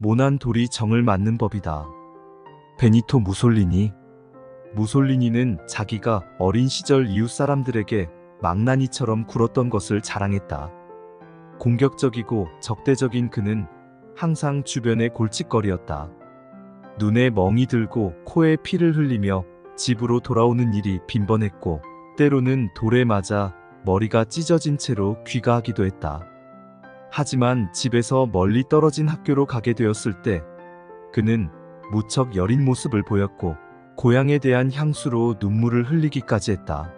모난 돌이 정을 맞는 법이다. 베니토 무솔리니. 무솔리니는 자기가 어린 시절 이웃 사람들에게 망나니처럼 굴었던 것을 자랑했다. 공격적이고 적대적인 그는 항상 주변에 골칫거리였다. 눈에 멍이 들고 코에 피를 흘리며 집으로 돌아오는 일이 빈번했고, 때로는 돌에 맞아 머리가 찢어진 채로 귀가하기도 했다. 하지만 집에서 멀리 떨어진 학교로 가게 되었을 때 그는 무척 여린 모습을 보였고, 고향에 대한 향수로 눈물을 흘리기까지 했다.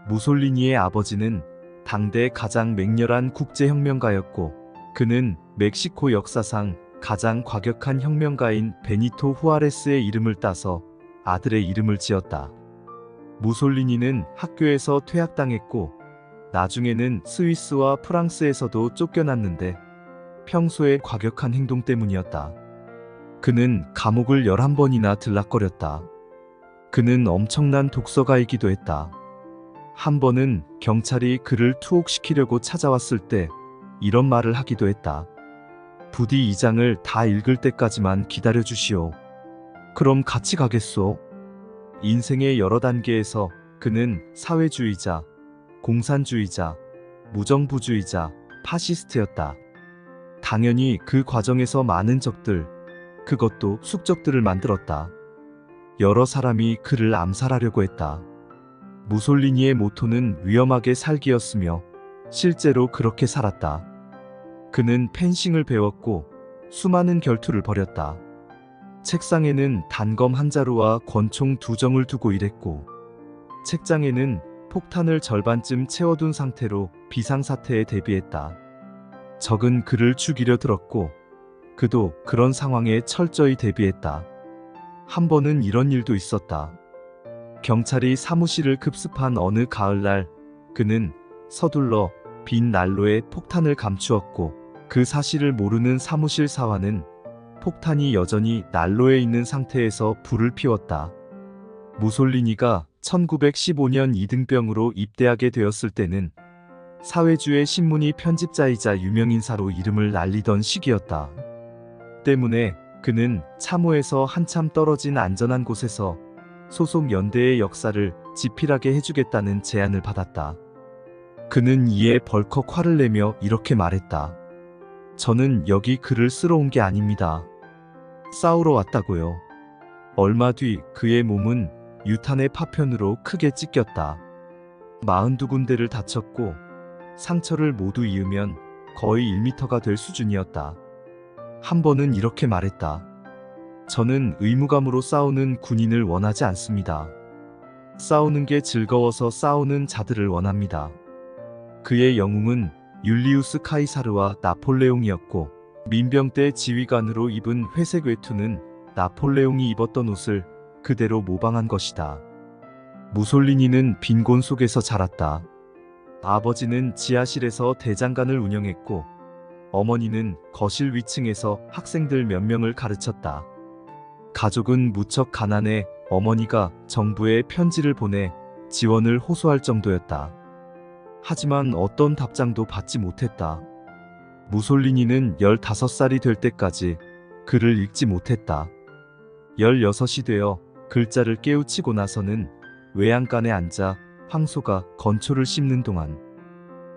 무솔리니의 아버지는 당대 가장 맹렬한 국제혁명가였고, 그는 멕시코 역사상 가장 과격한 혁명가인 베니토 후아레스의 이름을 따서 아들의 이름을 지었다. 무솔리니는 학교에서 퇴학당했고, 나중에는 스위스와 프랑스에서도 쫓겨났는데 평소의 과격한 행동 때문이었다. 그는 감옥을 11번이나 들락거렸다. 그는 엄청난 독서가이기도 했다. 한 번은 경찰이 그를 투옥시키려고 찾아왔을 때 이런 말을 하기도 했다. 부디 이 장을 다 읽을 때까지만 기다려주시오. 그럼 같이 가겠소. 인생의 여러 단계에서 그는 사회주의자, 공산주의자, 무정부주의자, 파시스트였다. 당연히 그 과정에서 많은 적들, 그것도 숙적들을 만들었다. 여러 사람이 그를 암살하려고 했다. 무솔리니의 모토는 위험하게 살기였으며 실제로 그렇게 살았다. 그는 펜싱을 배웠고 수많은 결투를 벌였다. 책상에는 단검 한 자루와 권총 2정을 두고 일했고, 책장에는 폭탄을 절반쯤 채워둔 상태로 비상사태에 대비했다. 적은 그를 죽이려 들었고 그도 그런 상황에 철저히 대비했다. 한 번은 이런 일도 있었다. 경찰이 사무실을 급습한 어느 가을날, 그는 서둘러 빈 난로에 폭탄을 감추었고, 그 사실을 모르는 사무실 사원은 폭탄이 여전히 난로에 있는 상태에서 불을 피웠다. 무솔리니가 1915년 이등병으로 입대하게 되었을 때는 사회주의 신문이 편집자이자 유명인사로 이름을 날리던 시기였다. 때문에 그는 참호에서 한참 떨어진 안전한 곳에서 소속 연대의 역사를 집필하게 해주겠다는 제안을 받았다. 그는 이에 벌컥 화를 내며 이렇게 말했다. 저는 여기 글을 쓰러 온 게 아닙니다. 싸우러 왔다고요. 얼마 뒤 그의 몸은 유탄의 파편으로 크게 찢겼다. 42군데를 다쳤고 상처를 모두 이으면 거의 1m가 될 수준이었다. 한 번은 이렇게 말했다. 저는 의무감으로 싸우는 군인을 원하지 않습니다. 싸우는 게 즐거워서 싸우는 자들을 원합니다. 그의 영웅은 율리우스 카이사르와 나폴레옹이었고, 민병 때 지휘관으로 입은 회색 외투는 나폴레옹이 입었던 옷을 그대로 모방한 것이다. 무솔리니는 빈곤 속에서 자랐다. 아버지는 지하실에서 대장간을 운영했고, 어머니는 거실 위층에서 학생들 몇 명을 가르쳤다. 가족은 무척 가난해 어머니가 정부에 편지를 보내 지원을 호소할 정도였다. 하지만 어떤 답장도 받지 못했다. 무솔리니는 15살이 될 때까지 글을 읽지 못했다. 16이 되어 글자를 깨우치고 나서는 외양간에 앉아 황소가 건초를 씹는 동안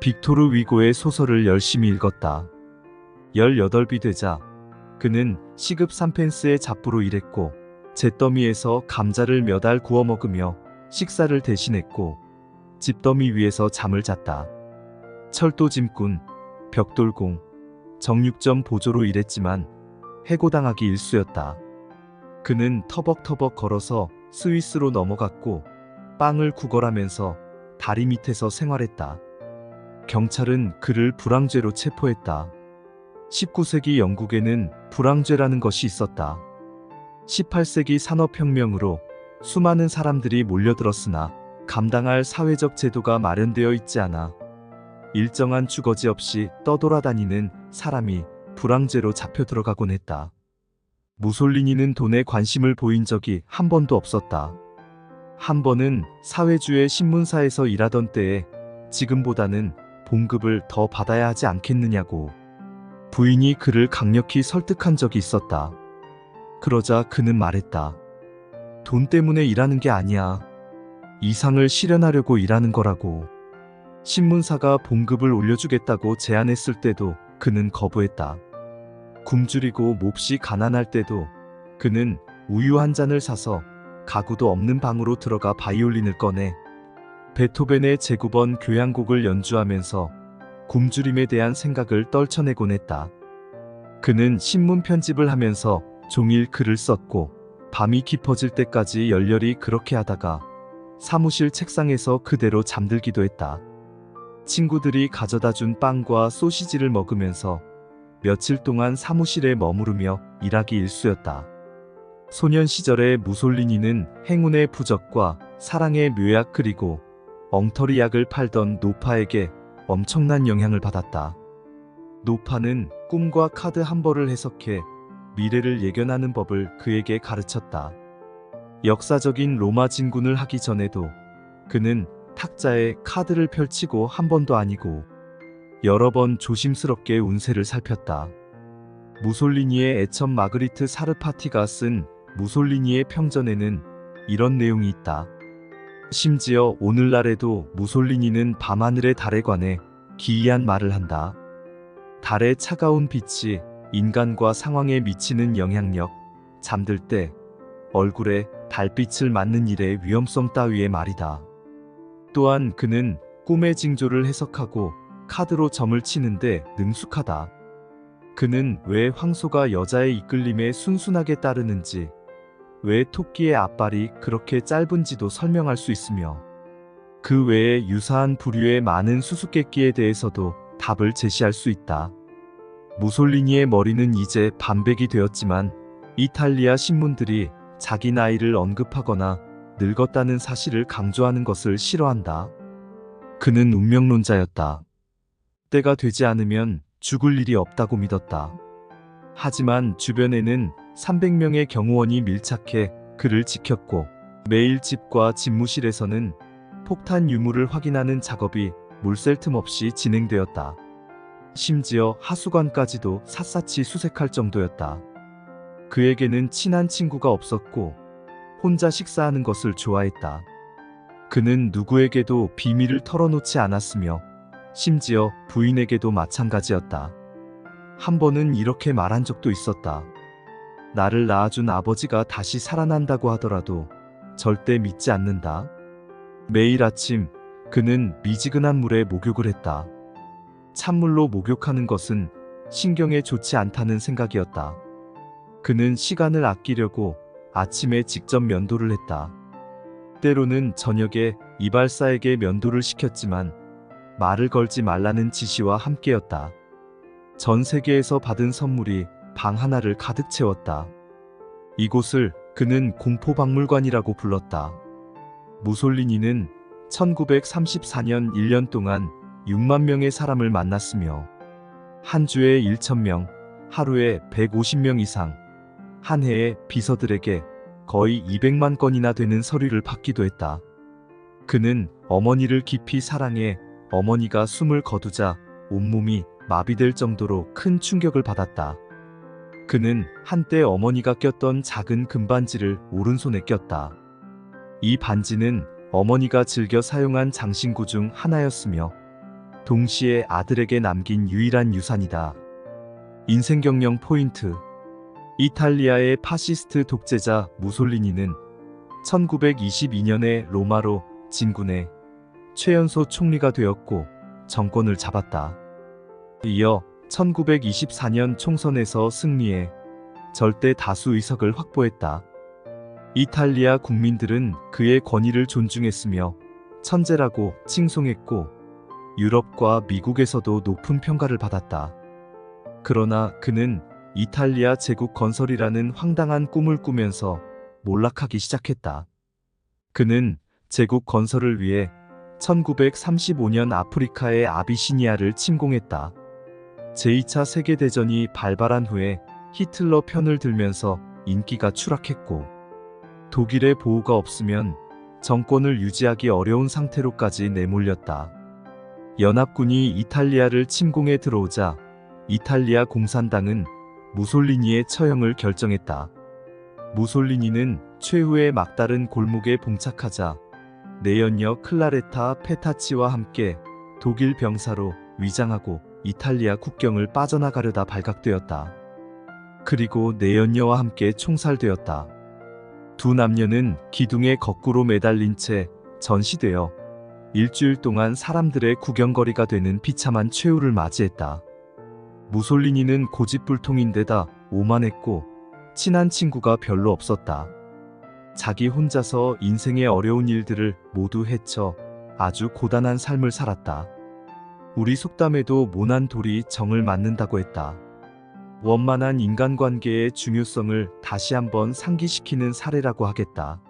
빅토르 위고의 소설을 열심히 읽었다. 18이 되자 그는 시급 3펜스의 잡부로 일했고, 잿더미에서 감자를 몇 알 구워 먹으며 식사를 대신했고, 집더미 위에서 잠을 잤다. 철도 짐꾼, 벽돌공, 정육점 보조로 일했지만 해고당하기 일쑤였다. 그는 터벅터벅 걸어서 스위스로 넘어갔고, 빵을 구걸하면서 다리 밑에서 생활했다. 경찰은 그를 불황죄로 체포했다. 19세기 영국에는 불황죄라는 것이 있었다. 18세기 산업혁명으로 수많은 사람들이 몰려들었으나 감당할 사회적 제도가 마련되어 있지 않아 일정한 주거지 없이 떠돌아다니는 사람이 불황죄로 잡혀 들어가곤 했다. 무솔리니는 돈에 관심을 보인 적이 한 번도 없었다. 한 번은 사회주의 신문사에서 일하던 때에 지금보다는 봉급을 더 받아야 하지 않겠느냐고 부인이 그를 강력히 설득한 적이 있었다. 그러자 그는 말했다. 돈 때문에 일하는 게 아니야. 이상을 실현하려고 일하는 거라고. 신문사가 봉급을 올려주겠다고 제안했을 때도 그는 거부했다. 굶주리고 몹시 가난할 때도 그는 우유 한 잔을 사서 가구도 없는 방으로 들어가 바이올린을 꺼내 베토벤의 제9번 교향곡을 연주하면서 굶주림에 대한 생각을 떨쳐내곤 했다. 그는 신문 편집을 하면서 종일 글을 썼고 밤이 깊어질 때까지 열렬히 그렇게 하다가 사무실 책상에서 그대로 잠들기도 했다. 친구들이 가져다 준 빵과 소시지를 먹으면서 며칠 동안 사무실에 머무르며 일하기 일쑤였다. 소년 시절의 무솔리니는 행운의 부적과 사랑의 묘약 그리고 엉터리 약을 팔던 노파에게 엄청난 영향을 받았다. 노파는 꿈과 카드 한 벌을 해석해 미래를 예견하는 법을 그에게 가르쳤다. 역사적인 로마 진군을 하기 전에도 그는 탁자에 카드를 펼치고 한 번도 아니고 여러 번 조심스럽게 운세를 살폈다. 무솔리니의 애첩 마그리트 사르파티가 쓴 무솔리니의 평전에는 이런 내용이 있다. 심지어 오늘날에도 무솔리니는 밤하늘의 달에 관해 기이한 말을 한다. 달의 차가운 빛이 인간과 상황에 미치는 영향력, 잠들 때 얼굴에 달빛을 맞는 일의 위험성 따위의 말이다. 또한 그는 꿈의 징조를 해석하고 카드로 점을 치는데 능숙하다. 그는 왜 황소가 여자의 이끌림에 순순하게 따르는지, 왜 토끼의 앞발이 그렇게 짧은지도 설명할 수 있으며 그 외에 유사한 부류의 많은 수수께끼에 대해서도 답을 제시할 수 있다. 무솔리니의 머리는 이제 반백이 되었지만 이탈리아 신문들이 자기 나이를 언급하거나 늙었다는 사실을 강조하는 것을 싫어한다. 그는 운명론자였다. 때가 되지 않으면 죽을 일이 없다고 믿었다. 하지만 주변에는 300명의 경호원이 밀착해 그를 지켰고 매일 집과 집무실에서는 폭탄 유무를 확인하는 작업이 물샐 틈 없이 진행되었다. 심지어 하수관까지도 샅샅이 수색할 정도였다. 그에게는 친한 친구가 없었고 혼자 식사하는 것을 좋아했다. 그는 누구에게도 비밀을 털어놓지 않았으며 심지어 부인에게도 마찬가지였다. 한 번은 이렇게 말한 적도 있었다. 나를 낳아준 아버지가 다시 살아난다고 하더라도 절대 믿지 않는다. 매일 아침 그는 미지근한 물에 목욕을 했다. 찬물로 목욕하는 것은 신경에 좋지 않다는 생각이었다. 그는 시간을 아끼려고 아침에 직접 면도를 했다. 때로는 저녁에 이발사에게 면도를 시켰지만 말을 걸지 말라는 지시와 함께였다. 전 세계에서 받은 선물이 방 하나를 가득 채웠다. 이곳을 그는 공포박물관이라고 불렀다. 무솔리니는 1934년 1년 동안 6만 명의 사람을 만났으며 한 주에 1,000명, 하루에 150명 이상, 한 해에 비서들에게 거의 200만 건이나 되는 서류를 받기도 했다. 그는 어머니를 깊이 사랑해 어머니가 숨을 거두자 온몸이 마비될 정도로 큰 충격을 받았다. 그는 한때 어머니가 꼈던 작은 금반지를 오른손에 꼈다. 이 반지는 어머니가 즐겨 사용한 장신구 중 하나였으며 동시에 아들에게 남긴 유일한 유산이다. 인생경영 포인트. 이탈리아의 파시스트 독재자 무솔리니는 1922년에 로마로 진군해 최연소 총리가 되었고 정권을 잡았다. 이어 1924년 총선에서 승리해 절대 다수 의석을 확보했다. 이탈리아 국민들은 그의 권위를 존중했으며 천재라고 칭송했고 유럽과 미국에서도 높은 평가를 받았다. 그러나 그는 이탈리아 제국 건설이라는 황당한 꿈을 꾸면서 몰락하기 시작했다. 그는 제국 건설을 위해 1935년 아프리카의 아비시니아를 침공했다. 제2차 세계대전이 발발한 후에 히틀러 편을 들면서 인기가 추락했고 독일의 보호가 없으면 정권을 유지하기 어려운 상태로까지 내몰렸다. 연합군이 이탈리아를 침공해 들어오자 이탈리아 공산당은 무솔리니의 처형을 결정했다. 무솔리니는 최후의 막다른 골목에 봉착하자 내연녀 클라레타 페타치와 함께 독일 병사로 위장하고 이탈리아 국경을 빠져나가려다 발각되었다. 그리고 내연녀와 함께 총살되었다. 두 남녀는 기둥에 거꾸로 매달린 채 전시되어 일주일 동안 사람들의 구경거리가 되는 비참한 최후를 맞이했다. 무솔리니는 고집불통인데다 오만했고 친한 친구가 별로 없었다. 자기 혼자서 인생의 어려운 일들을 모두 헤쳐 아주 고단한 삶을 살았다. 우리 속담에도 모난 돌이 정을 맞는다고 했다. 원만한 인간관계의 중요성을 다시 한번 상기시키는 사례라고 하겠다.